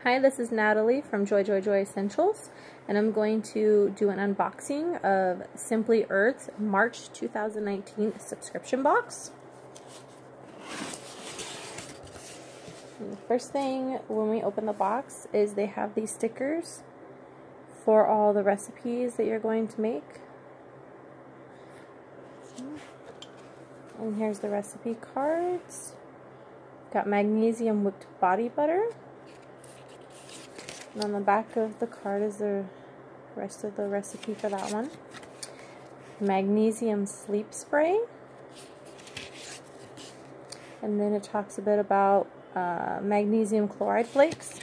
Hi, this is Natalie from Joy Essentials, and I'm going to do an unboxing of Simply Earth March 2019 subscription box. And the first thing when we open the box is they have these stickers for all the recipes that you're going to make. And here's the recipe cards. Got magnesium whipped body butter. And on the back of the card is the rest of the recipe for that one. Magnesium sleep spray. And then it talks a bit about magnesium chloride flakes.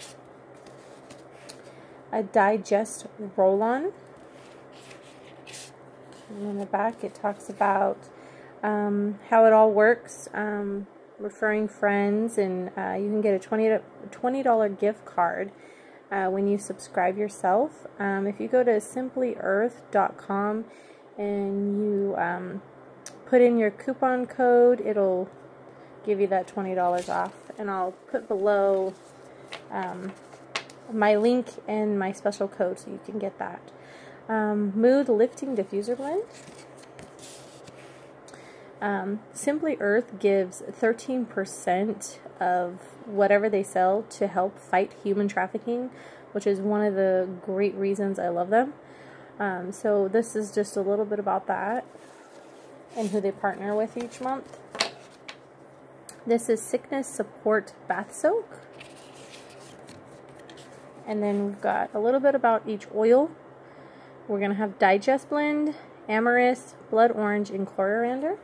A digest roll-on. And in the back it talks about how it all works, referring friends, and you can get a $20 gift card when you subscribe yourself. If you go to simplyearth.com and you put in your coupon code, it'll give you that $20 off. And I'll put below my link and my special code so you can get that. Mood Lifting Diffuser Blend. Simply Earth gives 13% of whatever they sell to help fight human trafficking, which is one of the great reasons I love them. So this is just a little bit about that and who they partner with each month. This is Sickness Support Bath Soak. And then we've got a little bit about each oil. We're going to have Digest Blend, Amyris, Blood Orange, and Coriander.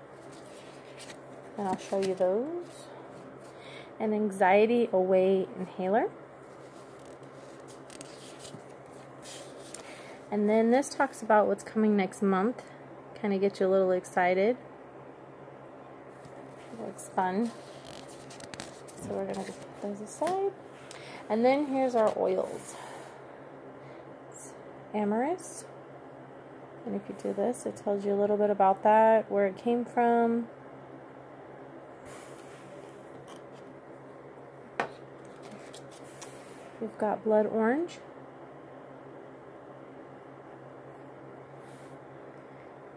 And I'll show you those. An Anxiety Away Inhaler. And then this talks about what's coming next month. Kind of get you a little excited. It looks fun. So we're going to put those aside. And then here's our oils. It's Amyris. And if you do this, it tells you a little bit about that, where it came from. We've got Blood Orange.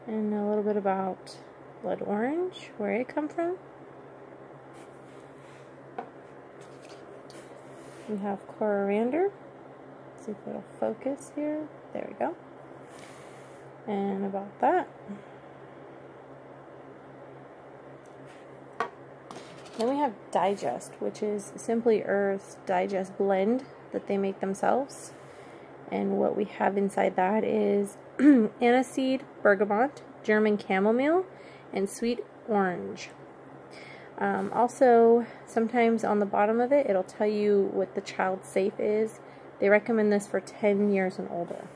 And a little bit about Blood Orange, where it come from. We have Coriander. Let's see if it'll focus here. There we go. And about that. Then we have Digest, which is Simply Earth's Digest blend that they make themselves. And what we have inside that is aniseed, bergamot, German chamomile, and sweet orange. Also, sometimes on the bottom of it, it'll tell you what the child safe is. They recommend this for 10 years and older.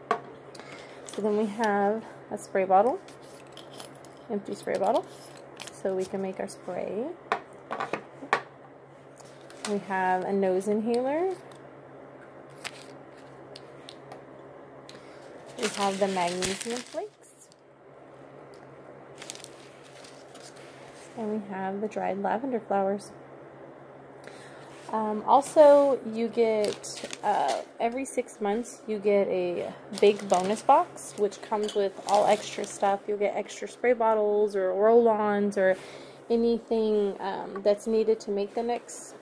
So then we have a spray bottle, empty spray bottle, so we can make our spray. We have a nose inhaler. We have the magnesium flakes. And we have the dried lavender flowers. Also, you get, every 6 months, you get a big bonus box, which comes with all extra stuff. You'll get extra spray bottles or roll-ons or anything that's needed to make the next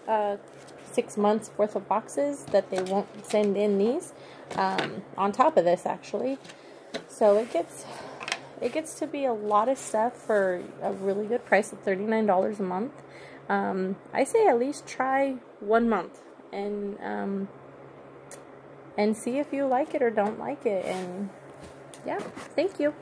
6 months worth of boxes that they won't send in these, on top of this, actually. So it gets to be a lot of stuff for a really good price of $39 a month. I say at least try 1 month and see if you like it or don't like it. And yeah, thank you.